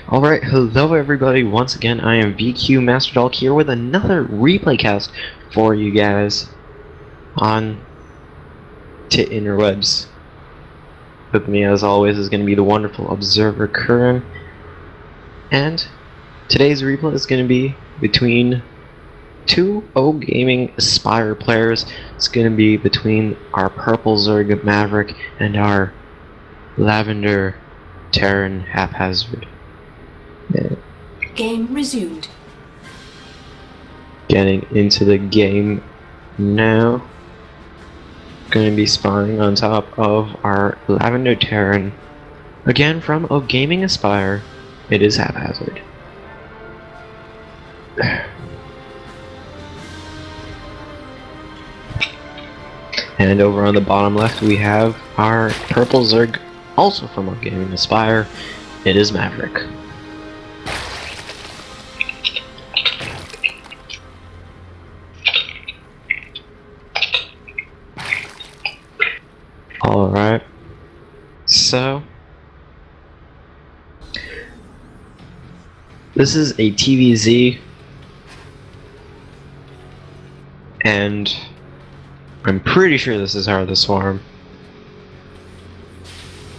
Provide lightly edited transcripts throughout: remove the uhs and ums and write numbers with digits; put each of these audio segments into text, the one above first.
Alright, hello everybody, once again I am VQ MasterDalK here with another replay cast for you guys on to interwebs. With me as always is going to be the wonderful Observer Curran, and today's replay is going to be between two OG.Gaming Aspire players. It's going to be between our purple ZvT and our lavender Terran Haphazard. Game resumed. Getting into the game now. Going to be spawning on top of our Lavender Terran. Again from OG.Gaming Aspire, it is Haphazard. And over on the bottom left we have our purple Zerg, also from OG.Gaming Aspire, it is Maverick. Alright, so this is a TVZ, and I'm pretty sure this is Heart of the Swarm,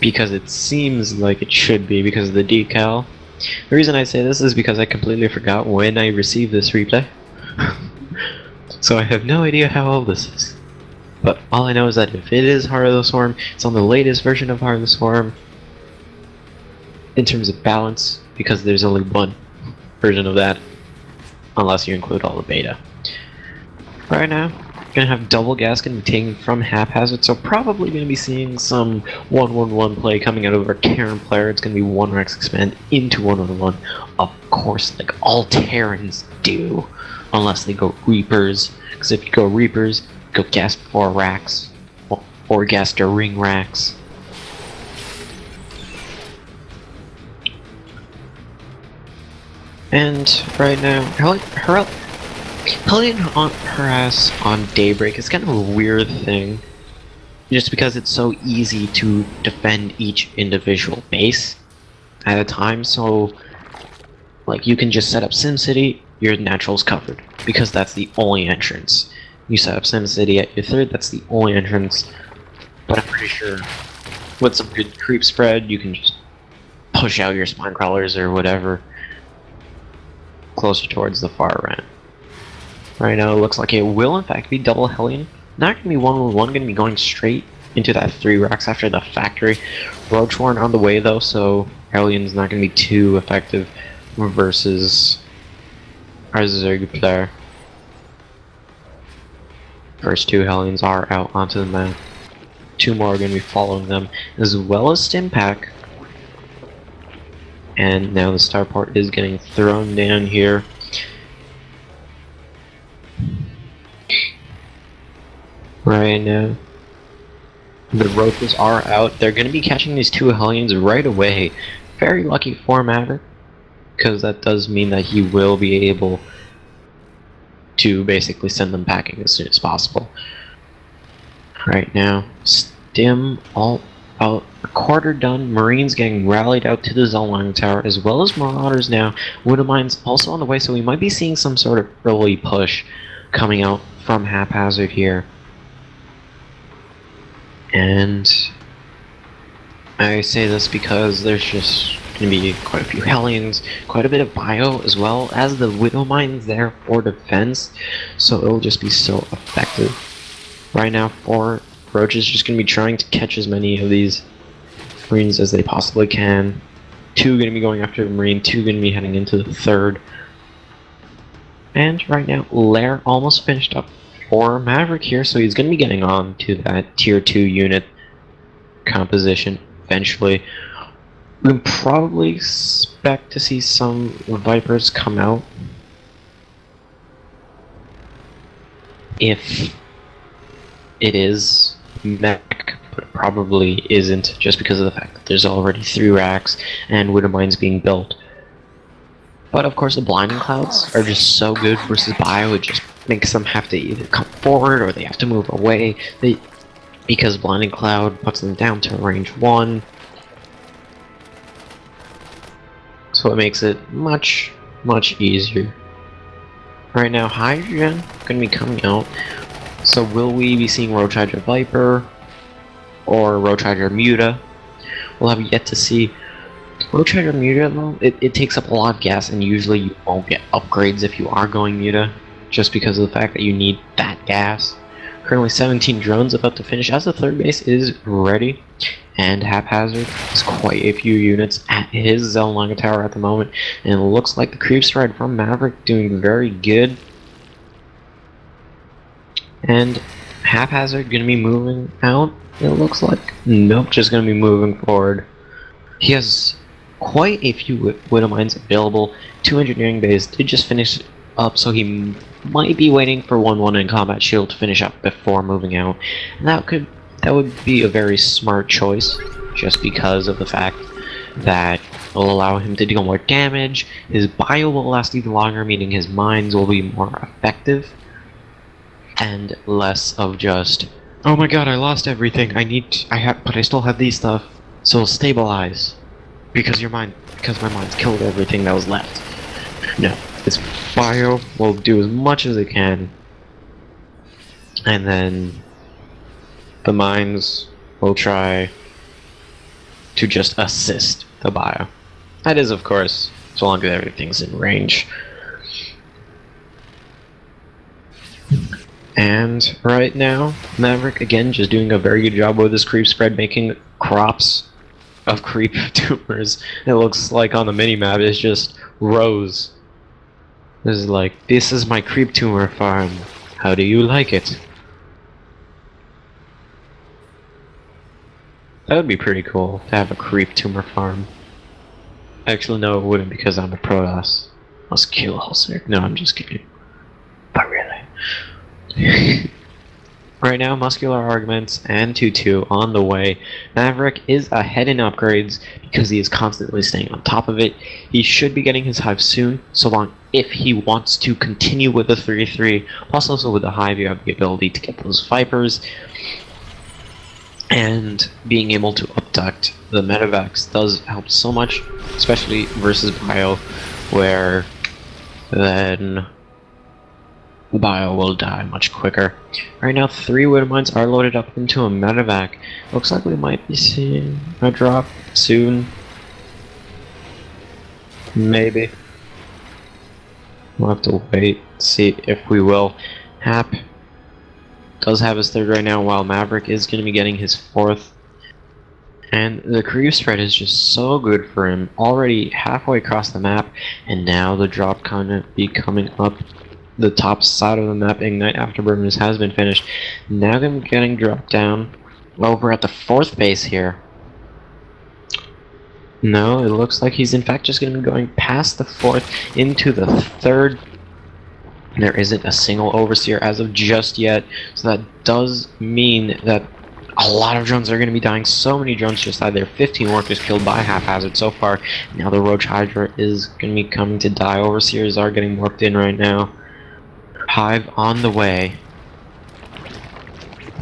because it seems like it should be because of the decal. The reason I say this is because I completely forgot when I received this replay, so I have no idea how old this is. But all I know is that if it is Heart of the Swarm, it's on the latest version of Heart of the Swarm in terms of balance, because there's only one version of that, unless you include all the beta. Right now, gonna have double gas gonna be taken from Haphazard, so probably gonna be seeing some 1-1-1 play coming out of our Terran player. It's gonna be 1 Rex expand into 1-1-1, of course, like all Terrans do, unless they go Reapers, because if you go Reapers, go gas 4 racks, or gas to ring racks. And right now, Hellion on her ass on Daybreak is kind of a weird thing, just because it's so easy to defend each individual base at a time. So, like, you can just set up SimCity, your natural's covered, because that's the only entrance. You set up SimCity at your third, that's the only entrance. But I'm pretty sure with some good creep spread, you can just push out your spine crawlers or whatever closer towards the far right. Right now it looks like it will in fact be double Hellion. Not going to be 1-1-1, going to be going straight into that 3 racks after the factory. Roach Warren on the way though, so Hellion's not going to be too effective versus our Zerg player. First 2 Hellions are out onto the map. 2 more are going to be following them, as well as Stimpack. And now the starport is getting thrown down here. Right now, the Roaches are out. They're going to be catching these 2 Hellions right away. Very lucky for Maverick, because that does mean that he will be able to basically send them packing as soon as possible. Right now, Stim all about a quarter done. Marines getting rallied out to the zone line tower, as well as Marauders now. Widowmines also on the way, so we might be seeing some sort of early push coming out from Haphazard here. And I say this because there's just going to be quite a few Hellions, quite a bit of bio, as well as the Widow Mines there for defense, so it'll just be so effective. Right now, 4 Roaches just going to be trying to catch as many of these Marines as they possibly can. 2 going to be going after the Marine, 2 going to be heading into the 3rd. And right now, Lair almost finished up for Maverick here, so he's going to be getting on to that tier 2 unit composition eventually. We can probably expect to see some Vipers come out if it is mech, but it probably isn't, just because of the fact that there's already 3 racks and Widow Mines being built. But of course the Blinding Clouds are just so good versus bio, it just makes them have to either come forward or they have to move away. Because Blinding Cloud puts them down to range 1. so it makes it much easier. Right now, Hydra gonna be coming out. So will we be seeing Roach Hydra Viper or Roach Hydra Muta? We'll have yet to see. Roach Hydra Muta though, it takes up a lot of gas, and usually you won't get upgrades if you are going Muta, just because of the fact that you need that gas. Currently 17 drones about to finish as the third base is ready, and Haphazard has quite a few units at his Zelnaga tower at the moment, and it looks like the creep spread from Maverick doing very good. And Haphazard gonna be moving out, it looks like. Nope, just gonna be moving forward. He has quite a few Widow Mines available. 2 engineering bays did just finish up, so he might be waiting for 1-1 in combat shield to finish up before moving out. And that would be a very smart choice, just because of the fact that it'll allow him to deal more damage. His bio will last even longer, meaning his mines will be more effective, and less of just, oh my god, I lost everything. But I still have these stuff, so stabilize. Because my mines killed everything that was left. No, this bio will do as much as it can, and then the mines will try to just assist the bio. That is, of course, so long as everything's in range. And right now, Maverick again just doing a very good job with his creep spread, making crops of creep tumors. It looks like on the mini-map it's just rows. This is my creep tumor farm. How do you like it? That would be pretty cool to have a creep tumor farm. Actually, no, it wouldn't, because I'm a Protoss. Must kill Hulser. No, I'm just kidding. But really. Right now, Muscular Arguments and 2-2 on the way. Maverick is ahead in upgrades because he is constantly staying on top of it. He should be getting his Hive soon, so long if he wants to continue with the 3-3. Plus, also with the Hive, you have the ability to get those Vipers. And being able to abduct the Medivacs does help so much, especially versus Bio, where then the Bio will die much quicker. Right now, 3 Widow Mines are loaded up into a Medivac. Looks like we might be seeing a drop soon. Maybe. We'll have to wait, see if we will. Hap does have his 3rd right now, while Maverick is going to be getting his 4th. And the creep spread is just so good for him. Already halfway across the map, and now the drop kind of be coming up the top side of the map. Ignite Afterburners has been finished. Now I'm getting dropped down over at the 4th base here. No, it looks like he's in fact just going to be going past the 4th into the 3rd. There isn't a single Overseer as of just yet, so that does mean that a lot of drones are going to be dying. So many drones just died there. 15 workers killed by Haphazard so far. Now the Roach Hydra is going to be coming to die. Overseers are getting warped in right now. Hive on the way.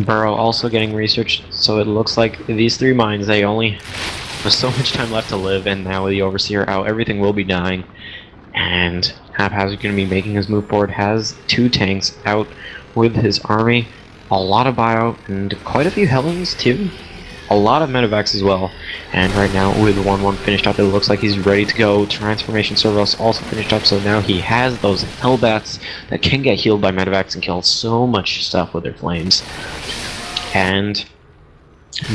Burrow also getting researched, so it looks like these 3 mines, they only have so much time left to live, and now with the Overseer out, everything will be dying. And Haphazard going to be making his move forward, has 2 tanks out with his army, a lot of bio, and quite a few Helens too. A lot of Medivacs as well. And right now, with 1-1 finished up, it looks like he's ready to go. Transformation Cerberus also finished up, so now he has those Hellbats that can get healed by Medivacs and kill so much stuff with their flames. And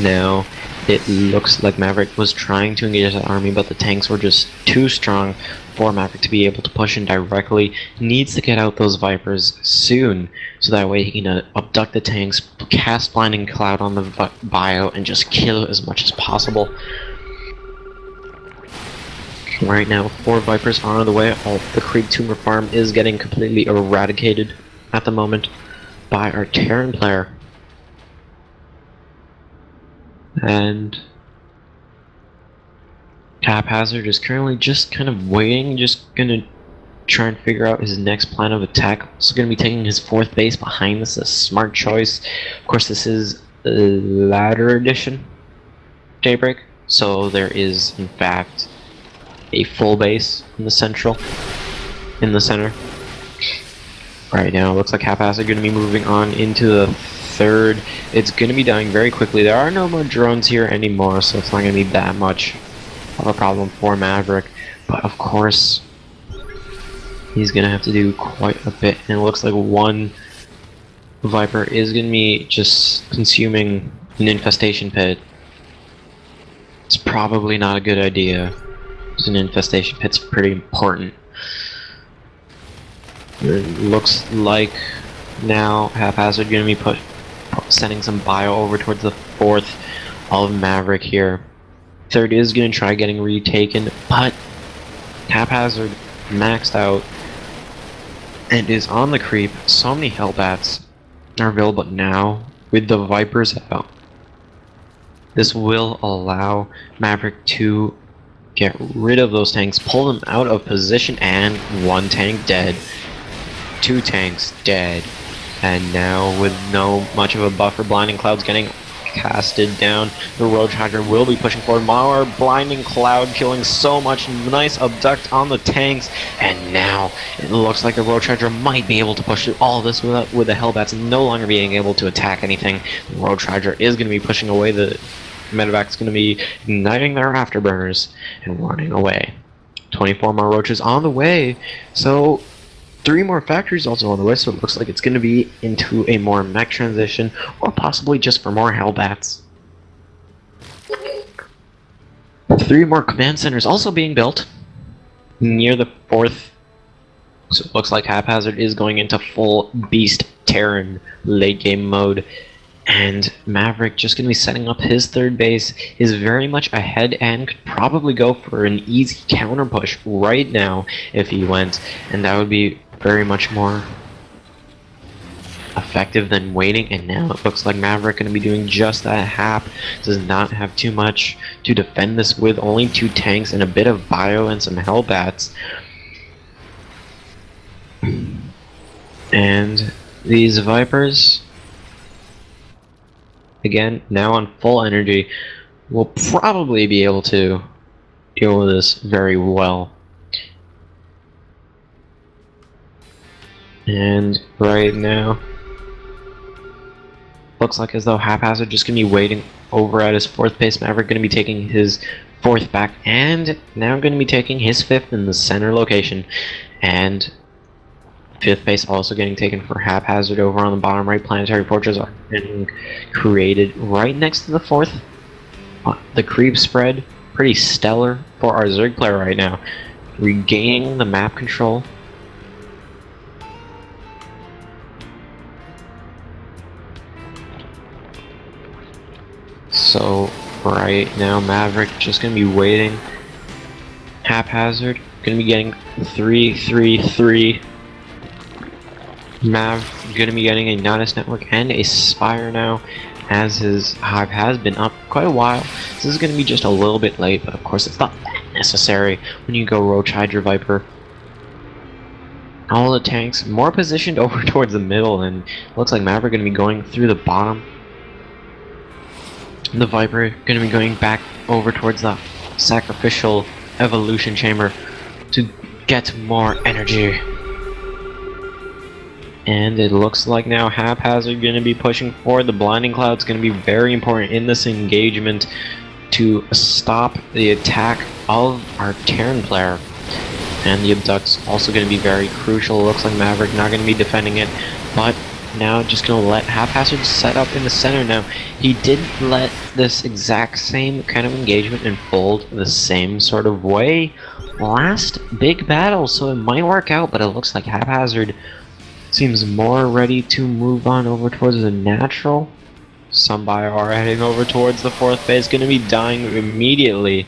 now it looks like Maverick was trying to engage that army, but the tanks were just too strong for Maverick to be able to push in directly. Needs to get out those Vipers soon, so that way he can abduct the tanks, cast Blinding Cloud on the bio, and just kill as much as possible. Right now, 4 Vipers are on the way. The Creep Tumor farm is getting completely eradicated at the moment by our Terran player. And Haphazard is currently just kind of waiting, just gonna try and figure out his next plan of attack. Also gonna be taking his 4th base behind this, a smart choice. Of course, this is ladder edition Daybreak, so there is in fact a full base in the center. Right now, it looks like Haphazard going to be moving on into the third. It's going to be dying very quickly. There are no more drones here anymore, so it's not going to be that much of a problem for Maverick. But of course, he's going to have to do quite a bit. And it looks like one Viper is going to be just consuming an infestation pit. It's probably not a good idea. An infestation pit's pretty important. It looks like now Haphazard going to be sending some bio over towards the fourth of Maverick here. Third is going to try getting retaken, but Haphazard maxed out and is on the creep. So many Hellbats are available now with the Vipers out. This will allow Maverick to get rid of those tanks, pull them out of position, and one tank dead. Two tanks dead. And now with no much of a buffer, Blinding Cloud's getting casted down. The Road Charger will be pushing forward. More Blinding Cloud killing so much. Nice abduct on the tanks. And now it looks like the Road Charger might be able to push through all this with the Hellbats no longer being able to attack anything. The Road Charger is going to be pushing away. The Medevac's going to be igniting their afterburners and running away. 24 more roaches on the way. So 3 more factories also on the way, so it looks like it's going to be into a more mech transition, or possibly just for more Hellbats. 3 more command centers also being built near the fourth, so it looks like Haphazard is going into full Beast Terran late game mode, and Maverick just going to be setting up his third base, is very much ahead and could probably go for an easy counter push right now if he went, and that would be very much more effective than waiting. And now it looks like Maverick going to be doing just that. Hap does not have too much to defend this with, only 2 tanks and a bit of bio and some Hellbats. And these Vipers, again, now on full energy, will probably be able to deal with this very well. And right now, looks like as though Haphazard just going to be waiting over at his 4th base. Maverick going to be taking his 4th back, and now going to be taking his 5th in the center location. And 5th base also getting taken for Haphazard over on the bottom right. Planetary Fortress are getting created right next to the 4th. The creep spread, pretty stellar for our Zerg player right now. Regaining the map control. So right now Maverick just going to be waiting. Haphazard going to be getting 3-3-3. Mav going to be getting a Nodus Network and a Spire now, as his hive has been up quite a while. This is going to be just a little bit late, but of course it's not that necessary when you go Roach Hydra Viper. All the tanks more positioned over towards the middle, and looks like Maverick going to be going through the bottom. The Viper going to be going back over towards the sacrificial evolution chamber to get more energy. And it looks like now Haphazard going to be pushing forward. The Blinding Cloud's going to be very important in this engagement to stop the attack of our Terran player. And the Abduct's also going to be very crucial. It looks like Maverick not going to be defending it, but now just going to let Haphazard set up in the center now. He did let this exact same kind of engagement unfold the same sort of way last big battle, so it might work out, but it looks like Haphazard seems more ready to move on over towards the natural. Some bio are heading over towards the 4th base, going to be dying immediately.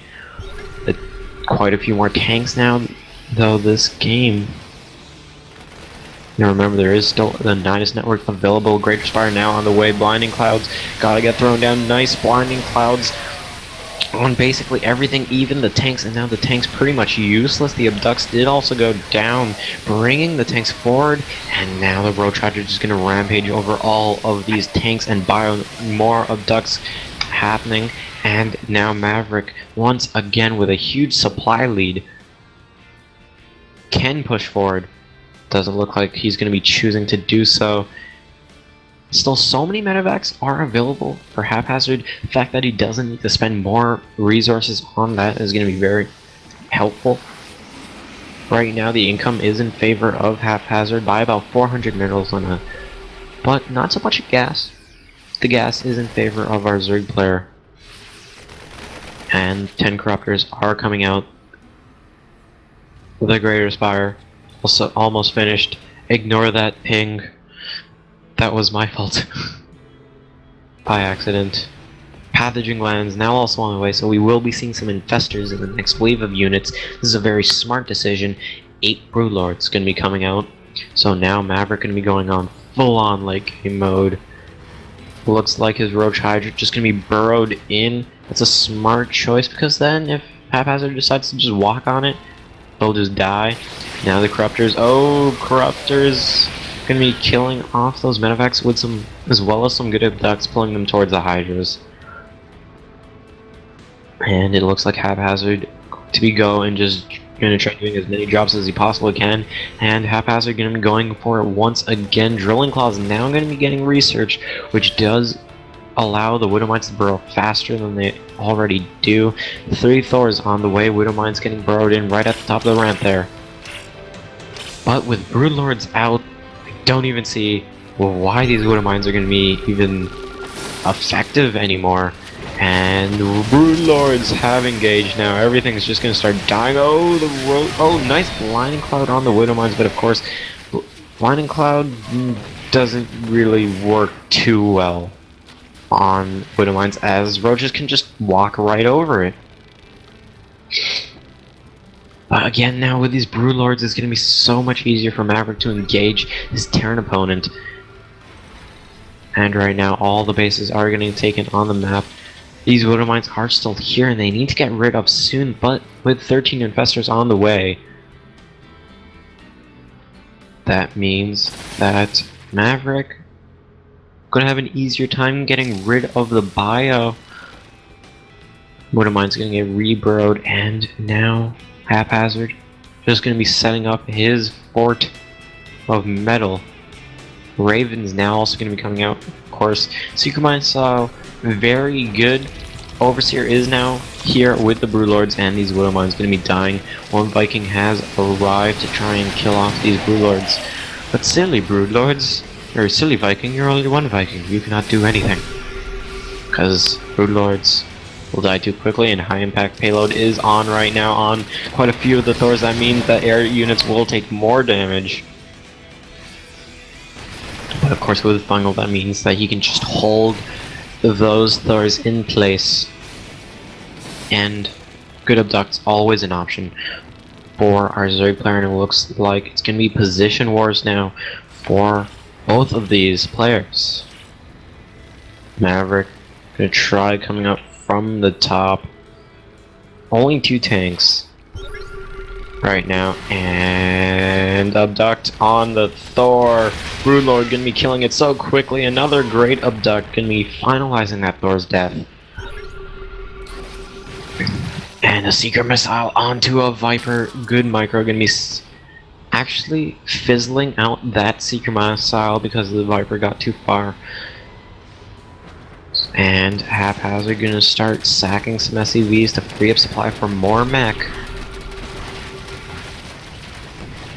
Quite a few more tanks now, though this game. Now remember, there is still the Nodus Network available. Greater Spire now on the way. Blinding Clouds gotta get thrown down. Nice Blinding Clouds on basically everything, even the tanks, and now the tanks pretty much useless. The Abducts did also go down, bringing the tanks forward, and now the Road Charger is going to rampage over all of these tanks and bio. More Abducts happening, And now MavericK, once again with a huge supply lead, can push forward. Doesn't look like he's going to be choosing to do so. Still, so many medevacs are available for Haphazard. The fact that he doesn't need to spend more resources on that is going to be very helpful. Right now, the income is in favor of Haphazard by about 400 minerals on a, but not so much gas. The gas is in favor of our Zerg player. And 10 Corruptors are coming out. The Greater Spire also almost finished. Ignore that ping. That was my fault. By accident. Pathogen glands now also on the way, so we will be seeing some infestors in the next wave of units. This is a very smart decision. 8 Broodlords going to be coming out. So now MavericK going to be going on full-on late game mode. Looks like his Roach Hydra just going to be burrowed in. That's a smart choice, because then if Haphazard decides to just walk on it, they'll just die. Now the Corruptors, Corruptors gonna be killing off those medevacs with some, as well as some good abducts, pulling them towards the Hydras. And it looks like Haphazard to be going, just gonna try doing as many drops as he possibly can. And Haphazard gonna be going for it once again. Drilling Claws now gonna be getting research, which does allow the Widowmites to burrow faster than they already do. 3 Thors on the way, Widowmites getting burrowed in right at the top of the ramp there. But with Broodlords out, I don't even see why these Widowmites are going to be even effective anymore. And the Broodlords have engaged now. Everything's just going to start dying. Nice Blinding Cloud on the Widowmites, but of course, Blinding Cloud doesn't really work too well on Widowmites, as Roaches can just walk right over it. But again, now with these Broodlords, it's going to be so much easier for MavericK to engage his Terran opponent. And right now, all the bases are getting taken on the map. These Widowmites are still here, and they need to get rid of soon, but with 13 Infestors on the way, that means that MavericK gonna have an easier time getting rid of the bio. Widowmine's gonna get reburrowed, and now Haphazard just gonna be setting up his fort of metal. Raven's now also gonna be coming out, of course. Secret Missile, very good. Overseer is now here with the Broodlords, and these Widowmine's gonna be dying. One Viking has arrived to try and kill off these Broodlords. But silly Broodlords, or silly Viking, you're only one Viking. You cannot do anything. Because Broodlords will die too quickly, and high impact payload is on right now on quite a few of the Thors. That means that air units will take more damage. But of course with Fungal, that means that he can just hold those Thors in place. And good abduct's always an option for our Zerg player, and it looks like it's going to be position wars now for both of these players. MavericK gonna try coming up from the top. Only 2 tanks right now, and abduct on the Thor. Broodlord gonna be killing it so quickly. Another great abduct gonna be finalizing that Thor's death. And a Secret Missile onto a Viper. Good micro gonna be actually fizzling out that Secret Missile because the Viper got too far. And Haphazard gonna start sacking some SCVs to free up supply for more mech.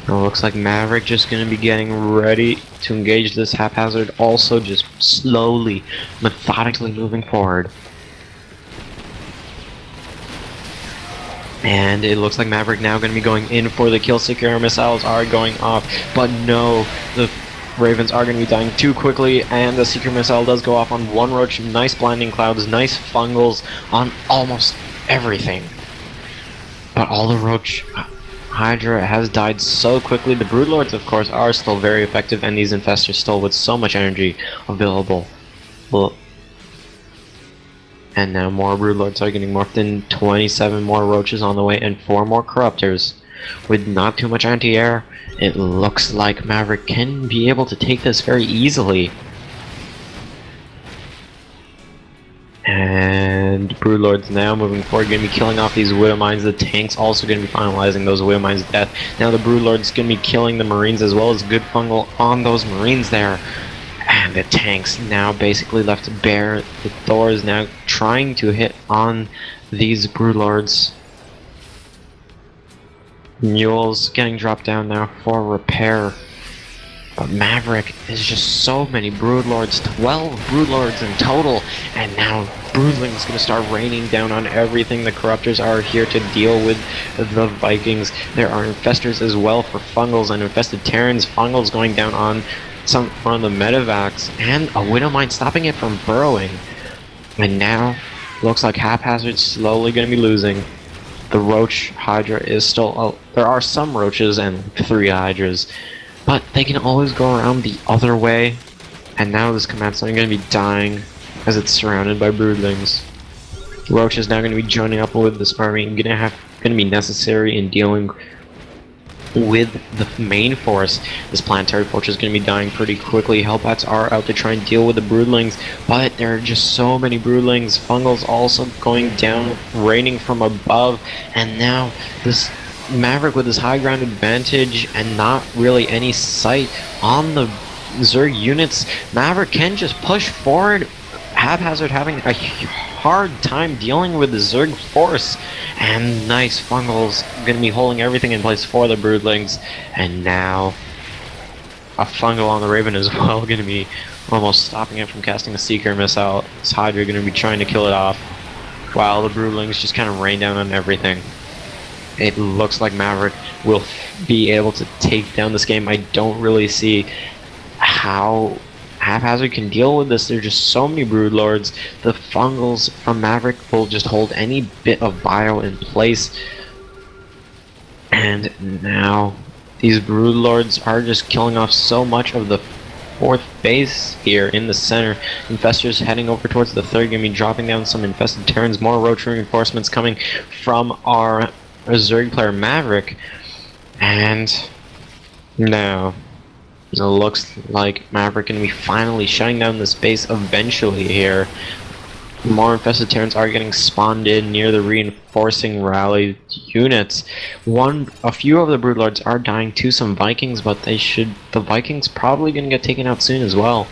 It looks like MavericK just gonna be getting ready to engage this. Haphazard also just slowly, methodically moving forward. And it looks like MavericK now going to be going in for the kill. Secure missiles are going off, but no, the Ravens are going to be dying too quickly, and the Secret Missile does go off on one Roach. Nice Blinding Clouds, nice Fungals on almost everything. But all the Roach Hydra has died so quickly. The Broodlords, of course, are still very effective, and these Infestors still with so much energy available. Well, and now more Broodlords are getting morphed in. 27 more Roaches on the way, and 4 more Corruptors. With not too much anti-air, it looks like MavericK can be able to take this very easily. And And Broodlords now moving forward, going to be killing off these Widow Mines. The tanks also going to be finalizing those Widow Mines to death. Now the Broodlords going to be killing the Marines as well as good fungal on those Marines there. And the tanks now basically left to bear. The Thor is now trying to hit on these Broodlords. Mules getting dropped down now for repair. But Maverick is just so many Broodlords, 12 Broodlords in total, and now Broodling's gonna start raining down on everything. The Corruptors are here to deal with the Vikings. There are Infestors as well for Fungals and Infested Terrans. Fungals going down on some on the Medivacs, and a Widow Mine stopping it from burrowing. And now, looks like HaphazaRd's slowly gonna be losing. The Roach Hydra is still, there are some Roaches and 3 Hydras, but they can always go around the other way. And now this command center is going to be dying as it's surrounded by Broodlings. Roach is now going to be joining up with this army and going to be necessary in dealing with the main force. This planetary fortress is going to be dying pretty quickly. Hellbats are out to try and deal with the Broodlings, but there are just so many Broodlings. Fungal's also going down, raining from above, and now this Maverick with his high ground advantage and not really any sight on the Zerg units. Maverick can just push forward. HaphazaRd having a hard time dealing with the Zerg force, and nice Fungal's gonna be holding everything in place for the Broodlings. And now a Fungal on the Raven as well, gonna be almost stopping it from casting a Seeker missile. This Hydra gonna be trying to kill it off, while the Broodlings just kind of rain down on everything. It looks like Maverick will be able to take down this game. I don't really see how HaphazaRd can deal with this. There are just so many Broodlords. The Fungals from Maverick will just hold any bit of bio in place. And now these Broodlords are just killing off so much of the 4th base here in the center. Infestors heading over towards the 3rd, gonna be dropping down some Infested Terrans. More Roach reinforcements coming from our Zerg player Maverick. And now it looks like Maverick gonna be finally shutting down this base eventually here. More Infested Terrans are getting spawned in near the reinforcing rally units. A few of the Broodlords are dying to some Vikings, but the Vikings probably gonna get taken out soon as well.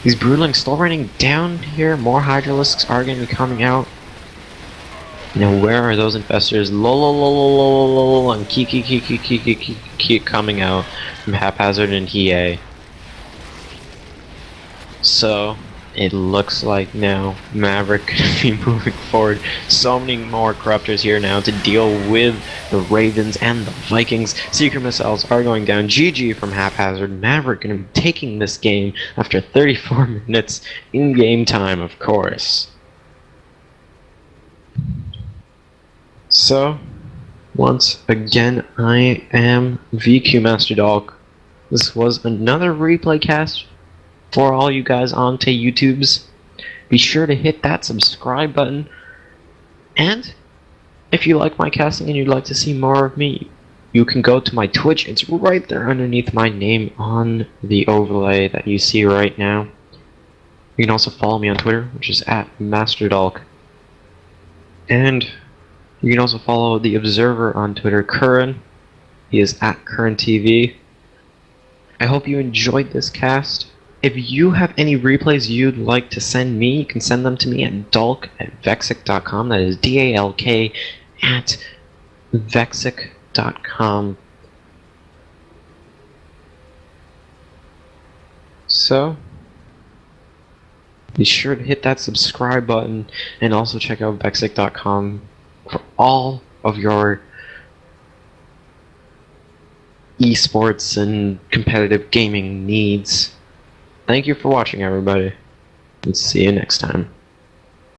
These Broodlings still running down here. More Hydralisks are gonna be coming out. Now where are those Infestors? Lol and keep coming out from HaphazaRd and HE. So it looks like now Maverick could be moving forward. So many more Corruptors here now to deal with the Ravens and the Vikings. Seeker missiles are going down. GG from HaphazaRd. Maverick gonna be taking this game after 34 minutes in game time, of course. So, once again, I am VQ MasterDalK. This was another replay cast for all you guys onto YouTubes. Be sure to hit that subscribe button. And if you like my casting and you'd like to see more of me, you can go to my Twitch. It's right there underneath my name on the overlay that you see right now. You can also follow me on Twitter, which is @MasterDalK. And you can also follow the Observer on Twitter, Curran. He is @CurranTV. I hope you enjoyed this cast. If you have any replays you'd like to send me, you can send them to me at dalk@vexic.com. That is DALK @vexic.com. So, be sure to hit that subscribe button and also check out vexic.com for all of your esports and competitive gaming needs. Thank you for watching, everybody, and see you next time.